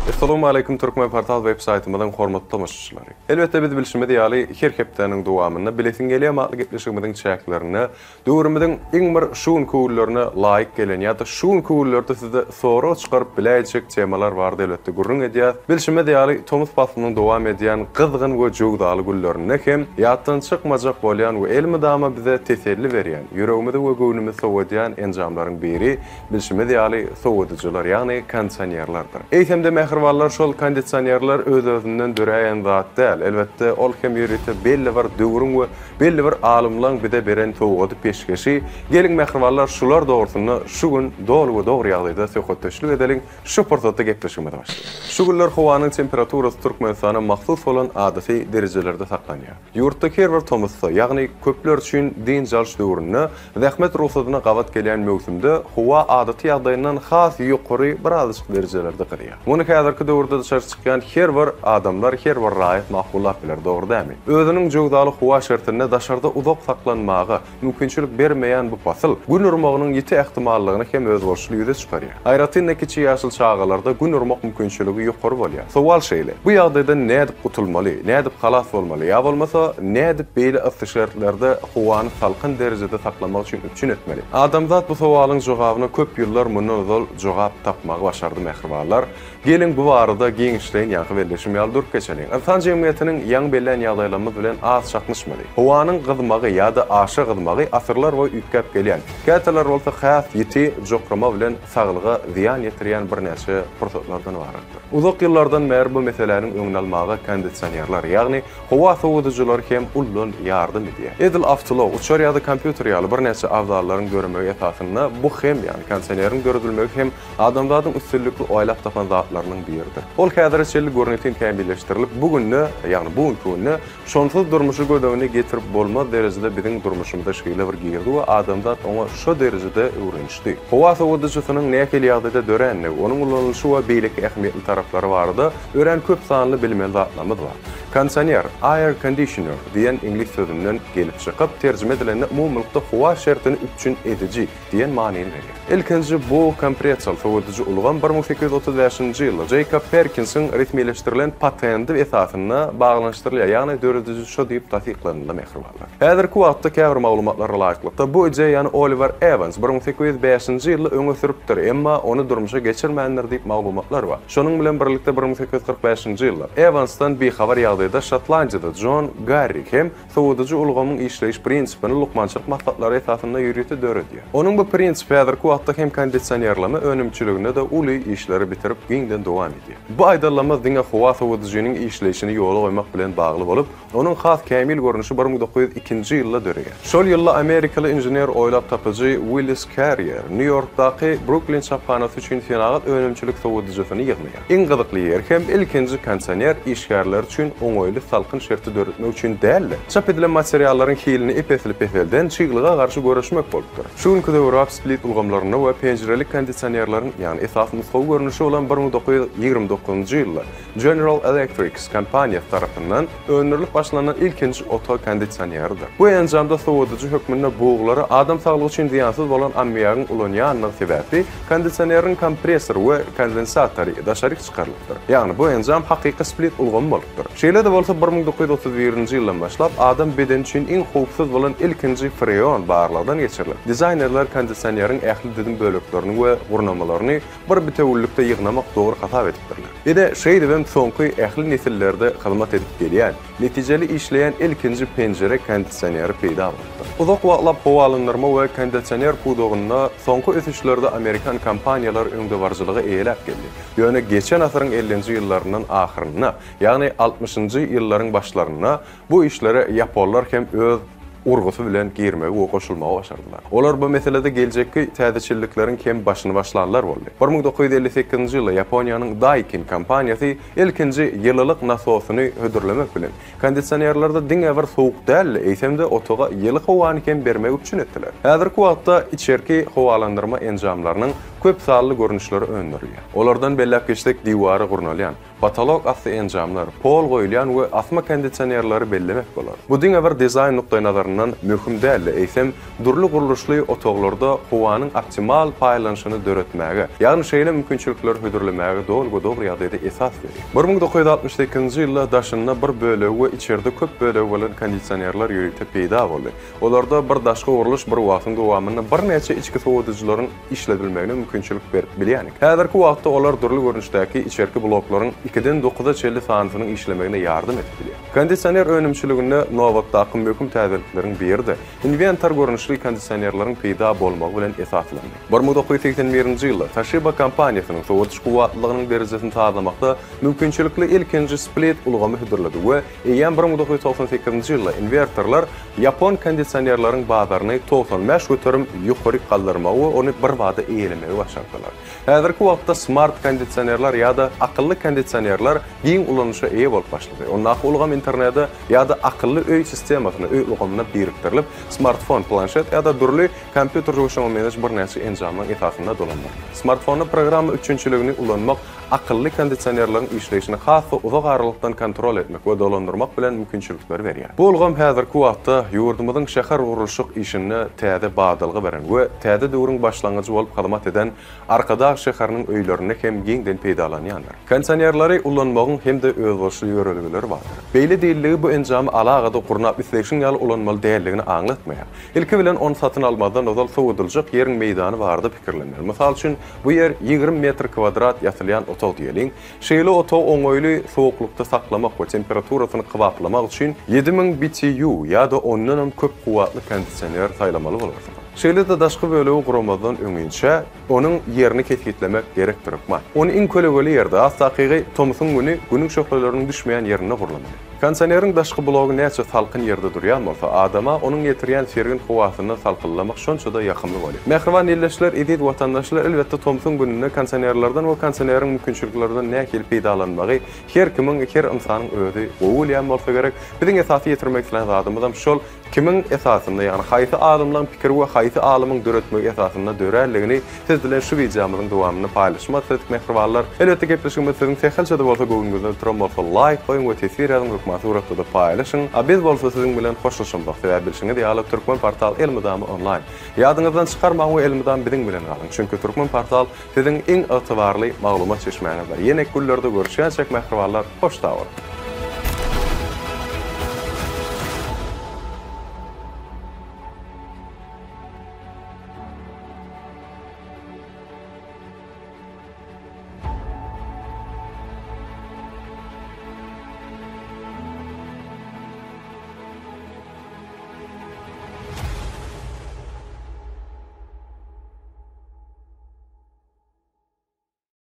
Assalamu alaykum Türkmen portal web saytymyzyň hormatly tamaşaçylary. Elbetde biz bilşimde ýaly her hepdeniň dowamyny bilesin gelýär magly gepleşigimiziň çäklerini, döwrümüziň iň bir şuun kuullarına laýyk gelen ýa-da şuun kuulllarda sizde soru çykaryp biläjek temalar bardy elbetde gurrun edýär. Bilşimde ýaly Thomas Pattonyň dowam edýän gyzgyn we jogdaly gullerini hem ýatdan çykmajak bolýan we elmi dama bize teselli berýän, ýüregimizi we göwnümizi sowudýan enjamlaryň biri bilşimde ýaly sowudyjylar ýagny kondisionerlerdir. Eýtemde Vallar şol kondisionerler öz-özünden döreýän zat däl. Elbetde ol hem ýürete belli bir döwrüň we belli bir alymlaň bide beren towgady peşkeşi. Geliň mährivallar şular dogrusyny şu gün dogry we dogry ýagdaýda söhbetleşip edeliň. Şu portatda gepleşmede başlaýar. Şu günler howanyň temperaturasy Türkmenistana mahsus bolan adaty derejelerde saklanýar. Ýurtda her bir tomysy, ýagny köpler üçin diň jalş döwrüne zähmet ruhsatyna gawat gelýän mewsümde howa adaty ýagdaýyndan has ýokary bir azlyk derejelerde gidýär. Muny häzirki döwürde dışarı çykýan her bir adamlar, her bir raýat mahkullar biler, dogry dämi? Özüniň jogdaly howa şertine daşarda uzak saklanmagy mümkinçilik bermeýän bu pasyl gün urmagynyň ýeti ähtimallygyny hem öz bolşuly ýüze çykarýar. Aýratynda kiçi ýaşyl çağalarda gün urmak mümkinçiligi ýokary bolýar. Sowal şeýle: bu ýagdaýda nädip gutulmaly, nädip halas bolmaly, ýa bolmasa nädip beýle ýa-da howany salkyn derejede saklamak üçin etmeli? Adamzat bu sowalyň jogabyna köp ýyllar mundan uzal jogap tapmagy başardy mähriballar. Gelin bu arada giňişleýän ýa-da belleşim ýaly durup geçelim. Insan jemgyýetiniň ýaň bellen ýagdaýlarymyz bilen az çatmışmaly. Howanyň gyzmagy ýa-da aşy gyzmagy asyrlar boýy üýtgäp gelýän. Käteler bolsa has ýeti jokrama bilen saglyga ziýan ýetirýän bir näçe proseslerden ibaretdir. Uzak ýyllardan bäri bu meseleniň öňüni almagy kondisionerler, ýagny howa sowudyjylar hem ullun ýardym edýär. Edil Avtolov uçar ýa-da kompýuter ýaly bir näçe awzallaryň görmegi esasynda bu hem ýani kondisioneriň görüldülmegi hem adamlaryň üstünlikli oýlap tapan zatlarynyň biridir. Ol häzir şeýle görnütin kämilleşdirilip bugünne, ýagny bu günne şonsuz durmuşy gödöwüne getirip bolmaz derejede biziň durmuşymyzda şeýle bir girdi we adamzat oňa şo derejede öwrenişdi. Howa sowudyjysynyň nähili ýagdaýda dörenli, onuň ulanışı we beýleki ähmiýetli taraplary bardy. Ören köp sanly bilmeýän zatlarymyz bar. Kondisioner, air conditioner diýen ingliz sözünden gelip çykyp terjime edilen umumlukda howa şertini üçin edici diýen manyny berýär. Ilkinji bu kompressor sowudyjy ulgan 1835-nji ýylda Jacob Perkins'in ritmileşdirilen patenti esasyna baglanşdyrylýar. Ýagny döredüji şo diýip tasdiklanyna mähriballar. Häzirki wagtda käbir maglumatlara laýyklykda bu ije ýani Oliver Evans 1805-nji ýylda öňe süripdir, emma onu durmuşa geçirmänler diýip maglumatlar bar. Şonuň bilen birlikde 1845-nji ýylda Evans'tan bir habar ýagdaýda Şotlandiýada John Garrick hem sowudyjy ulgamyň işleýiş prinsipini lukmançylyk maksatlary esasyna ýürütdi döredýär. Onuň bu prinsipi häzirki wagtda hem kondisionerlama önümçiligine de uly işleri bitirip giňden dowam edýär. Bu aýdallama diňe howa sowudyjynyň işleýişini ýola goýmak bilen bagly bolup, onuň has kämil görnüşi 1902-nji ýylda döreger. Şol ýylda Amerikaly injener oýlap tapyjy Willis Carrier New Yorkdaky Brooklyn çaphanasy üçin fenagat önümçilik sowudyjysyny ýygmaýar. Iň gyzykly ýer hem ilkinji kondisioner işgärler üçin oňoýly salkyn şerti döretmek üçin däl, çap edilen materiallaryň hilini epeslip efelden çygylyga garşy görüşmek bolupdyr. Şu günkü Europ split ulgamlaryny we penjerelik kondisionerleriň ýani esas mustaw görnüşi bolan 1929-njy ýylda General Electric kompaniýasy tarapyndan öňürlük başlanan ilkinji oto kondisionerdir. Bu enjamda sowudyjy hökmünde boğulary adam saglygy üçin ziýansyz bolan ammiýagyň ulanýanyny sebäpi kondisioneriň kompressor we kondensatory daşary çykarylypdyr. Ýagny bu enjam hakyky split ulgamy bolupdyr. Şeýle de bolsa 1931-nji ýyldan başlap adam bedeni üçin iň howpsuz bolan ilkinji freon barlardan geçirildi. Dizaynerler kondisioneriň ähli didim böleklerini we gurnamalaryny bir bitewillikde ýygnamak dogry hasap edipdirler. Ede şeýle hem soňky ähli nesillerde hyzmat edip gelýän, netijeli işleýän ilkinji penjere kondisioneri peýda boldy. Uzak wagtlap howa alynyrma we kondisioner pudogyna soňky ösüşlerde Amerikan kompaniýalar öňdewarjylygy eýelip geldi. Ýöne geçen asyryň 50-nji ýyllaryndan ahyryna, ýagny 60-njy ýyllaryň başlaryna bu işlere ýaponlar hem öz urgusy bilen girmegi we goşulmagy başardylar. Olar bu meselede geljekki täzeçillikleriň hem başyny başlanlar boldy. 1958-nji ýylda Ýaponiýanyň Daikin kompaniýasy ilkinji ýylylyk nasosyny hödürlemek bilen kondisionerlerde diňe bir sowuk däl, eýsemde otoga ýylyk howany hem bermek üçin etdiler. Häzirki wagtda içerki howalandyrma enjamlarynyň köp sally görnüşleri öndürýär. Olardan bellek geçdik diwary gurnalyan, patolog asy enjamlar, pol goýulýan we asma kondisionerleri bellemek bolar. Bu diňe bir dizayn nukdaý nazaryndan möhüm däl, eýsem durly guruluşly otoglarda howanyň optimal paýlanşyny döretmäge, ýagny şeýle mümkinçilikler hödürlemäge dogry ýagdaýda esas berýär. 1962-nji ýylda daşyna bir bölegi we içeride köp bölegi bolan kondisionerler ýürüýte peýda boldy. Olarda bir daşky guruluş bir wagtyň dowamyny bir neçe içki sowadyjylaryň işledilmegine mümkinçilik berip bilýänik. Häzirki wagtda olar durly görnüşdäki içerki bloklaryň 2-den 9-a çelli sanynyň işlemegine ýardym edip bilýär. Kondisioner önümçiliginde nowatdaky möhüm täzelikleriň biridi. Inventar görnüşli kondisionerleriň peýda bolmagy bilen esaslandy. 1981-nji ýylda Toshiba kompaniýasynyň sowadyş guwatlygynyň derejesini taýdanmakda mümkinçilikli ilkinji split ulgamy hödürledi we eýen 1998-nji ýylda invertorlar Japon kondisionerleriň bazaryny 95 götürüm ýokary kaldyrmagy we ony bir wada eýlemegi başardylar. Häzirki wagtda smart kondisionerler ýa-da akylly kondisionerler giň ulanışa eýe bolup başlady. Onda ulgam internetde ýa-da akylly öý sistemasyny öý ulgamyna birikdirilip, smartfon, planşet ýa-da durly kompýuter joşaňy menej bir näçe enjamlaryň esasynda dolanmak. Smartfony programma üçinçiligini ulanmak akylly kondisionerleriň işleyişini hasy uzak aralykdan kontrol etmek we dolandyrmak bilen mümkinçilikler berýär. Bu ulgam häzirki wagtda ýurdumyzyň şäher gurulşyk işini täze badalgy beren we täze döwrüň başlangyjy bolup hyzmat eden Arkadaş şäheriniň öýlerine hem giňden peýdalanýanlar. Kondisionerleri ulanmagyň hem de özbaşly ýöreligleri bardyr. Beýle diýilligi bu enjamy alagada gurnap isleşiň ýaly ulanmaly däldigini aňlatmaýar. Ilki bilen onu satyn almadan ozal sowadyljak ýeriň meýdany bardy pikirlenýär. Mysal üçin bu ýer 20 metr kvadrat ýatylýan otog diýelim. Şeýle otog oňoýly sowaklykda saklamak we temperaturasyny gybaplamak üçin 7000 BTU ýa-da ondan köp guwatly kondisioner taýlamaly bolar. Şeýle-de daşky bölegi guramadan öňünçe onuň ýerini ketkitlemek gerekdiripma. Onu iň kölegeli ýerde astakygy Tomson günüň şoklarynyň düşmeýän ýerine gurulmaly. Kondisioneriň daşky blogy näçe salkyn ýerde durýan bolsa, adama onuň ýetirýän sergin howasyny salkynlamak şonça da ýakymly bolýar. Mehriban ýerleşler, edit watandaşlar elbetde Tomson gününe kondisionerlerden we kondisioneriň mümkinçiliklerinden näçe peýdalanmagy her kimiň her insanyň özi gowulýan bolsa gerek. Biziň esasy ýetirmek bilen adamym şol kimin esasynda, ýani haýsy alymlaryň pikir we haýsy alymyň döretmegi esasynda döräligini siz bilen şu wideomyň dowamyny paýlaşmak istedik mehribanlar. Elbetde gepleşigimiz siziň tehlikeli de bolsa göwnüňizde turan bolsa like goýun we tesir edin suratda da paýlaşyň. Biz bolsa siziň bilen hoşlaşmak we bilşiňiz ýaly Türkmen portal Elmydamy online. Ýadyňyzdan çykarmagy we Elmydam biziň bilen galyň. Çünki Türkmen portal siziň iň ýatybarly maglumat çeşmäňiz bar. Ýene güllerde görüşýänsek mehribanlar, hoş tabar.